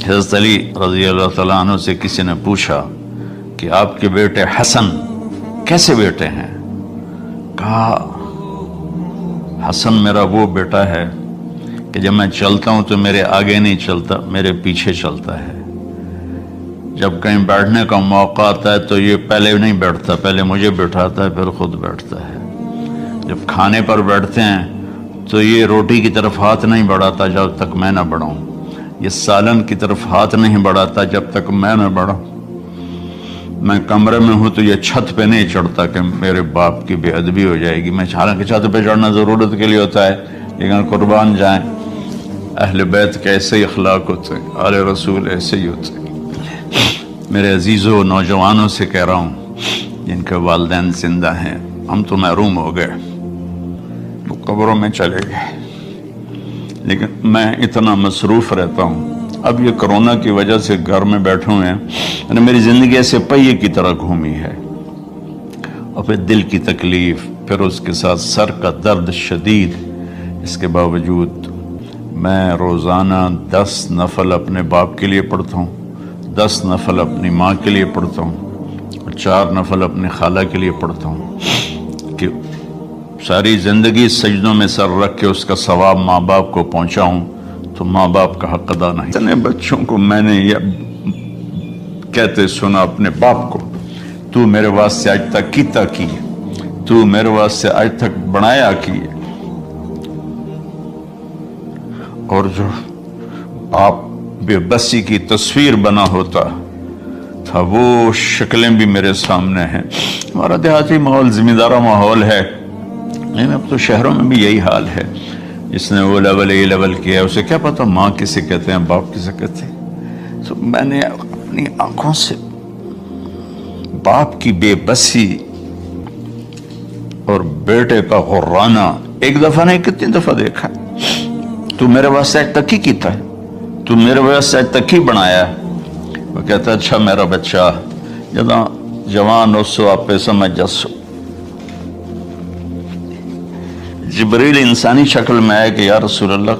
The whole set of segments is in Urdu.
حضرت علی رضی اللہ تعالیٰ عنہ سے کسی نے پوچھا کہ آپ کے بیٹے حسن کیسے بیٹے ہیں؟ کہا حسن میرا وہ بیٹا ہے کہ جب میں چلتا ہوں تو میرے آگے نہیں چلتا، میرے پیچھے چلتا ہے۔ جب کہیں بیٹھنے کا موقع آتا ہے تو یہ پہلے نہیں بیٹھتا، پہلے مجھے بٹھاتا ہے پھر خود بیٹھتا ہے۔ جب کھانے پر بیٹھتے ہیں تو یہ روٹی کی طرف ہاتھ نہیں بڑھاتا جب تک میں نہ بڑھاؤں، یہ سالن کی طرف ہاتھ نہیں بڑھاتا جب تک میں نہ بڑھاؤں۔ میں کمرے میں ہوں تو یہ چھت پہ نہیں چڑھتا کہ میرے باپ کی بے ادبی ہو جائے گی۔ میں حالانکہ چھت پہ چڑھنا ضرورت کے لیے ہوتا ہے، لیکن قربان جائیں اہل بیت کے ایسے ہی اخلاق ہوتے ہیں، آل رسول ایسے ہی ہوتے ہیں۔ میرے عزیزوں نوجوانوں سے کہہ رہا ہوں جن کے والدین زندہ ہیں، ہم تو محروم ہو گئے، وہ قبروں میں چلے گئے، لیکن میں اتنا مصروف رہتا ہوں۔ اب یہ کرونا کی وجہ سے گھر میں بیٹھے ہوئے ہیں، یعنی میری زندگی ایسے پہیے کی طرح گھومی ہے، اور پھر دل کی تکلیف، پھر اس کے ساتھ سر کا درد شدید۔ اس کے باوجود میں روزانہ 10 نفل اپنے باپ کے لیے پڑھتا ہوں، 10 نفل اپنی ماں کے لیے پڑھتا ہوں، اور 4 نفل اپنی خالہ کے لیے پڑھتا ہوں کہ ساری زندگی سجدوں میں سر رکھ کے اس کا ثواب ماں باپ کو پہنچاؤں تو ماں باپ کا حق ادا نہیں۔ اتنے بچوں کو میں نے یہ کہتے سنا اپنے باپ کو، تو میرے واسطے آج تک کیتا کی، تو میرے واسطے آج تک بنایا کی، اور جو آپ بے بسی کی تصویر بنا ہوتا تھا وہ شکلیں بھی میرے سامنے ہیں۔ ہمارا دیہاتی ماحول ذمہ دارہ ماحول ہے، لیکن اب تو شہروں میں بھی یہی حال ہے۔ جس نے وہ لیول اے لیول کیا ہے اسے کیا پتا ماں کسے کہتے ہیں باپ کسے کہتے ہیں۔ تو میں نے اپنی آنکھوں سے باپ کی بے بسی اور بیٹے کا غرانہ ایک دفعہ نہیں کتنی دفعہ دیکھا۔ تو میرے واسطے آج تک ہی کیتا ہے، تو میرے واسطے آج تک ہی بنایا ہے۔ وہ کہتا ہے اچھا میرا بچہ جداں جوان ہو سو آپ پہ سمجھ جسو۔ جبریل انسانی شکل میں آئے کہ یا رسول اللہ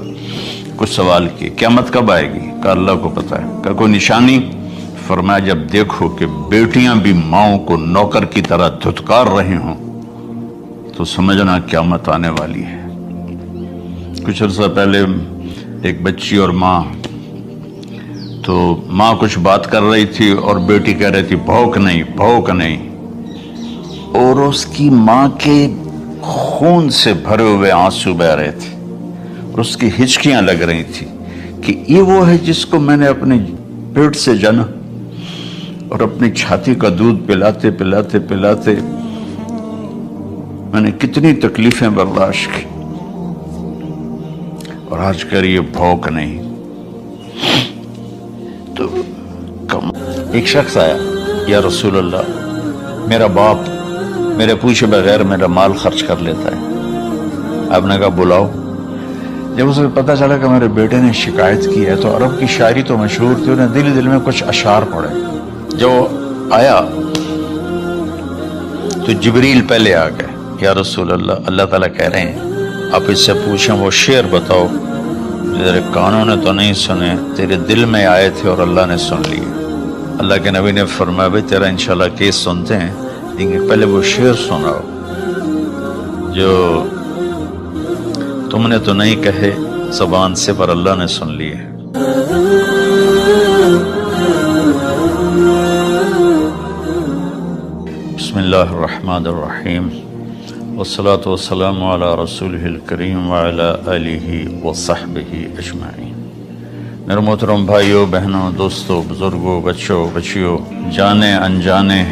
کچھ سوال کیے، قیامت کب آئے گی؟ کہ اللہ کو پتہ ہے۔ کہ کوئی نشانی؟ فرمایا جب دیکھو کہ بیٹیاں بھی ماؤں کو نوکر کی طرح دھتکار رہی ہوں تو سمجھنا قیامت آنے والی ہے۔ کچھ عرصہ پہلے ایک بچی اور ماں، تو ماں کچھ بات کر رہی تھی اور بیٹی کہہ رہی تھی بھوک نہیں بھوک نہیں، اور اس کی ماں کے خون سے بھرے ہوئے آنسو بہ رہے تھے اور اس کی ہچکیاں لگ رہی تھی کہ یہ وہ ہے جس کو میں نے اپنے پیٹ سے جنا، اور اپنی چھاتی کا دودھ پلاتے پلاتے پلاتے میں نے کتنی تکلیفیں برداشت کی، اور آج کر یہ بھوک نہیں۔ تو ایک شخص آیا، یا رسول اللہ میرا باپ میرے پوچھے بغیر میرا مال خرچ کر لیتا ہے، آپ نے کہا بلاؤ۔ جب اسے پتہ چلا کہ میرے بیٹے نے شکایت کی ہے تو عرب کی شاعری تو مشہور تھی، انہیں دل دل میں کچھ اشعار پڑھے۔ جو آیا تو جبریل پہلے آ گئے، یا رسول اللہ اللہ تعالیٰ کہہ رہے ہیں آپ اس سے پوچھیں وہ شعر بتاؤ تیرے کانوں نے تو نہیں سنے، تیرے دل میں آئے تھے اور اللہ نے سن لیے۔ اللہ کے نبی نے فرمایا بھائی تیرا انشاءاللہ کیس سنتے ہیں، لیکن پہلے وہ شعر سناؤ جو تم نے تو نہیں کہے زبان سے پر اللہ نے سن لیے۔ بسم اللہ الرحمن الرحیم، والصلاة والسلام علی رسولہ الکریم وعلی آلہ وصحبہ اجمعین۔ میرے محترم بھائیوں بہنوں دوستوں بزرگوں بچوں بچیوں جانے انجانے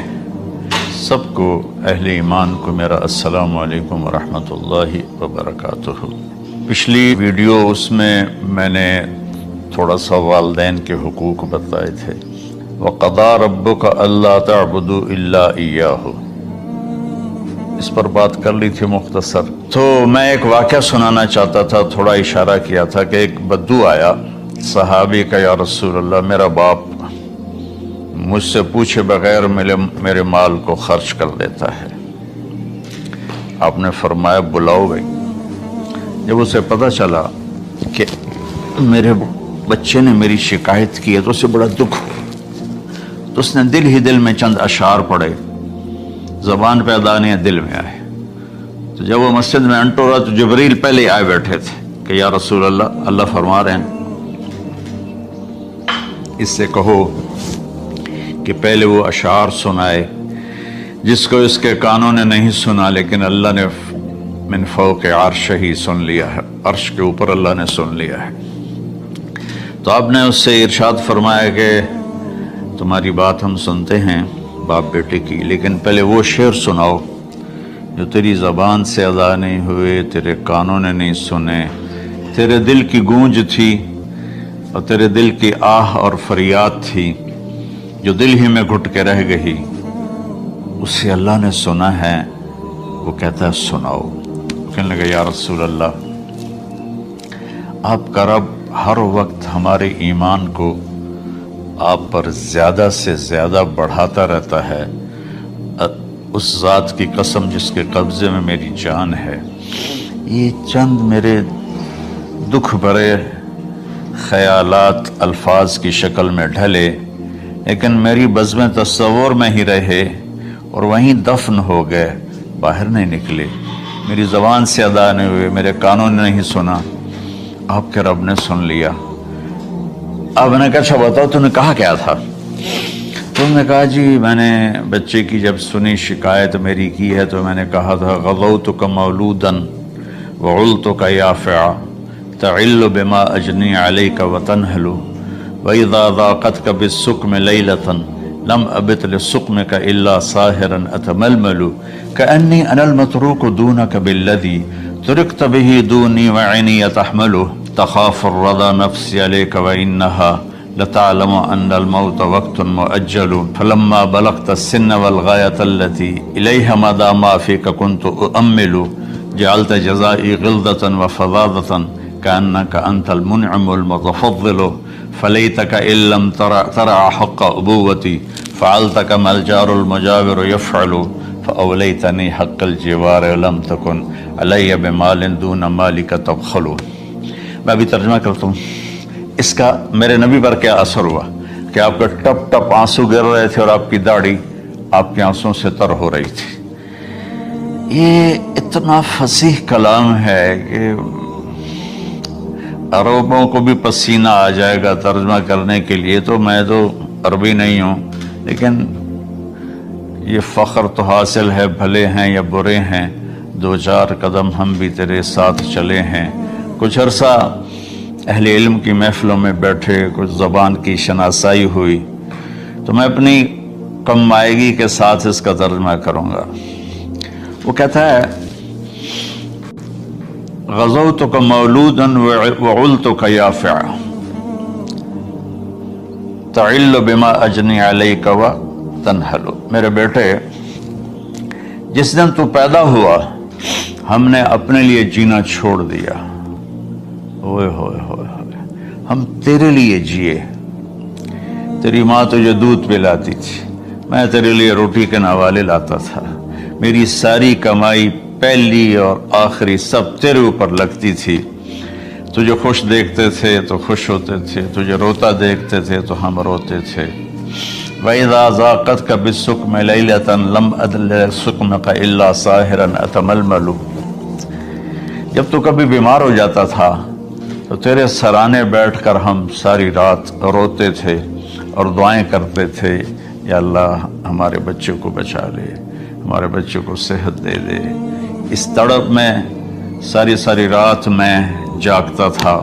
سب کو اہل ایمان کو میرا السلام علیکم ورحمۃ اللہ وبرکاتہ۔ پچھلی ویڈیو اس میں نے تھوڑا سا والدین کے حقوق بتائے تھے۔ وَقَضَىٰ رَبُّكَ أَلَّا تَعْبُدُوا إِلَّا إِيَّاهُ، اس پر بات کر لی تھی مختصر۔ تو میں ایک واقعہ سنانا چاہتا تھا، تھوڑا اشارہ کیا تھا کہ ایک بدو آیا صحابی کا، یا رسول اللہ میرا باپ مجھ سے پوچھے بغیر میرے مال کو خرچ کر دیتا ہے۔ آپ نے فرمایا بلاؤ گئی۔ جب اسے پتہ چلا کہ میرے بچے نے میری شکایت کی ہے تو اسے بڑا دکھ ہو، تو اس نے دل ہی دل میں چند اشعار پڑھے، زبان پہ ادا نہیں دل میں آئے۔ تو جب وہ مسجد میں انٹر ہوا تو جبریل پہلے آئے بیٹھے تھے کہ یا رسول اللہ، اللہ فرما رہے ہیں اس سے کہو کہ پہلے وہ اشعار سنائے جس کو اس کے کانوں نے نہیں سنا، لیکن اللہ نے من فوق عرش ہی سن لیا ہے، عرش کے اوپر اللہ نے سن لیا ہے۔ تو آپ نے اس سے ارشاد فرمایا کہ تمہاری بات ہم سنتے ہیں باپ بیٹے کی، لیکن پہلے وہ شعر سناؤ جو تیری زبان سے ادا نہیں ہوئے، تیرے کانوں نے نہیں سنے، تیرے دل کی گونج تھی اور تیرے دل کی آہ اور فریاد تھی جو دل ہی میں گھٹ کے رہ گئی، اسے اللہ نے سنا ہے۔ وہ کہتا ہے سناؤ۔ کہنے لگا یا رسول اللہ، آپ کا رب ہر وقت ہمارے ایمان کو آپ پر زیادہ سے زیادہ بڑھاتا رہتا ہے، اس ذات کی قسم جس کے قبضے میں میری جان ہے۔ یہ چند میرے دکھ بھرے خیالات الفاظ کی شکل میں ڈھلے، لیکن میری بزم تصور میں ہی رہے اور وہیں دفن ہو گئے، باہر نہیں نکلے، میری زبان سے ادا نہیں ہوئے، میرے کانوں نے نہیں سنا، آپ کے رب نے سن لیا۔ آپ نے کہا اچھا بتاؤ تم نے کہا کیا تھا؟ تم نے کہا جی میں نے بچے کی جب سنی شکایت میری کی ہے تو میں نے کہا تھا غضوتک مولودا وعلتک یافعا تعل بما اجنی علیک وتنہل واذا ضاقتک بالسقم لیلۃ لم ابت لسقمک الا ساہرا اتململ کأنی انا المتروک دونک بالذی ترکت به دونی وعینی تحمل تخاف الرضا نفسی علیک وإنها لتعلم ان الموت وقت مؤجل فلما بلغت السن والغایة التي الیها مدى ما فیک كنت اؤمل جعلت جزائی غلظة وفظاظة كأنك انت المنعم المتفضل فلیتك ان لم ترع حق ابوتی فعلت كما الجار المجاور يفعل فأولیتنی حق الجوار لم تكن علی بمال دون مالک تبخل۔ میں ابھی ترجمہ کرتا ہوں اس کا میرے نبی پر کیا اثر ہوا کہ آپ کے ٹپ ٹپ آنسو گر رہے تھے اور آپ کی داڑھی آپ کے آنسوں سے تر ہو رہی تھی۔ یہ اتنا فصیح کلام ہے کہ عربوں کو بھی پسینہ آ جائے گا ترجمہ کرنے کے لیے، تو میں تو عربی نہیں ہوں، لیکن یہ فخر تو حاصل ہے، بھلے ہیں یا برے ہیں دو چار قدم ہم بھی تیرے ساتھ چلے ہیں۔ کچھ عرصہ اہل علم کی محفلوں میں بیٹھے، کچھ زبان کی شناسائی ہوئی، تو میں اپنی کم مائگی کے ساتھ اس کا ترجمہ کروں گا۔ وہ کہتا ہے غزوتک مولودا وعلتک یافعا تعل بما اجنی علیک وتنہل۔ میرے بیٹے جس دن تو پیدا ہوا ہم نے اپنے لیے جینا چھوڑ دیا، ہوئے ہوئے ہوئے ہوئے، ہم تیرے لیے جیے۔ تیری ماں تجھے دودھ پلاتی تھی، میں تیرے لیے روٹی کے نوالے لاتا تھا، میری ساری کمائی پہلی اور آخری سب تیرے اوپر لگتی تھی۔ تجھے خوش دیکھتے تھے تو خوش ہوتے تھے، تجھے روتا دیکھتے تھے تو ہم روتے تھے۔ وَإِذَا ضَاقَتْكَ بِالسُّقْمِ لَيْلَةً لَمْ أَدْلِ سُقْمَكَ إِلَّا سَاهِرًا أَتَمَلْمَلُ۔ جب تو کبھی بیمار ہو جاتا تھا تو تیرے سرانے بیٹھ کر ہم ساری رات روتے تھے اور دعائیں کرتے تھے، یا اللہ ہمارے بچے کو بچا لے، ہمارے بچے کو صحت دے دے۔ اس تڑپ میں ساری ساری رات میں جاگتا تھا،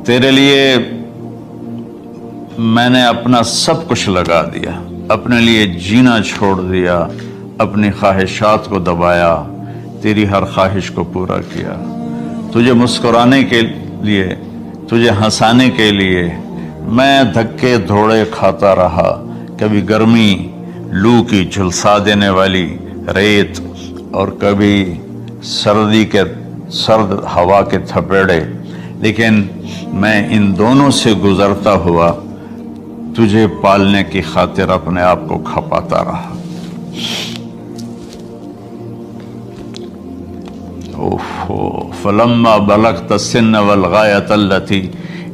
تیرے لیے میں نے اپنا سب کچھ لگا دیا، اپنے لیے جینا چھوڑ دیا، اپنی خواہشات کو دبایا، تیری ہر خواہش کو پورا کیا۔ تجھے مسکرانے کے لیے، تجھے ہنسانے کے لیے میں دھکے دھوڑے کھاتا رہا، کبھی گرمی لو کی جھلسا دینے والی ریت اور کبھی سردی کے سرد ہوا کے تھپیڑے، لیکن میں ان دونوں سے گزرتا ہوا تجھے پالنے کی خاطر اپنے آپ کو کھپاتا رہا۔ فلما بلغت السن والغایۃ التی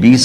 20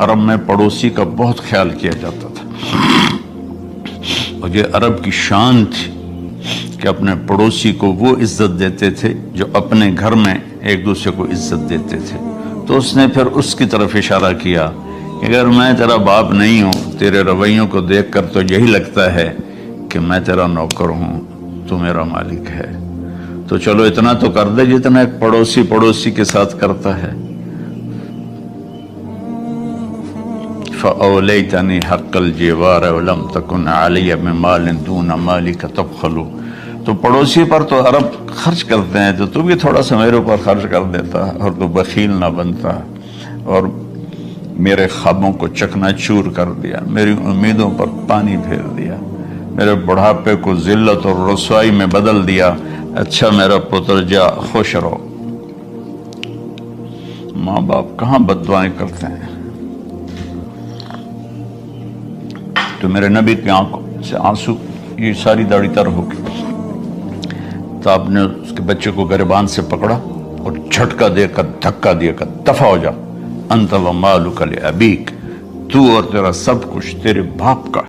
عرب میں پڑوسی کا بہت خیال کیا جاتا تھا، اور یہ عرب کی شان تھی کہ اپنے پڑوسی کو وہ عزت دیتے تھے جو اپنے گھر میں ایک دوسرے کو عزت دیتے تھے۔ تو اس نے پھر اس کی طرف اشارہ کیا کہ اگر میں تیرا باپ نہیں ہوں، تیرے رویوں کو دیکھ کر تو یہی لگتا ہے کہ میں تیرا نوکر ہوں، تو میرا مالک ہے، تو چلو اتنا تو کر دے جتنا ایک پڑوسی پڑوسی کے ساتھ کرتا ہے۔ فَأَوْلَيْتَنِي حَقَّ الْجِوَارِ وَلَمْ تَكُنْ عَلَيَّ بِمَالٍ دُونَ مَالِكَ تَبْخَلُ۔ تو پڑوسی پر تو عرب خرچ کرتے ہیں، تو بھی تھوڑا سا میرے اوپر خرچ کر دیتا اور تو بخیل نہ بنتا، اور میرے خوابوں کو چکنا چور کر دیا، میری امیدوں پر پانی پھیر دیا، میرے بڑھاپے کو ذلت اور رسوائی میں بدل دیا۔ اچھا میرا پتر جا خوش رہو۔ ماں باپ کہاں بد دعائیں کرتے ہیں؟ تو میرے نبی کی آنکھوں سے آنسو، یہ ساری داڑھی تر ہو گئی، تو آپ نے اس کے بچے کو گریبان سے پکڑا اور جھٹکا دے کر دھکا دیا کر دفع ہو جا، انت و مالک لابیک، تو اور تیرا سب کچھ تیرے باپ کا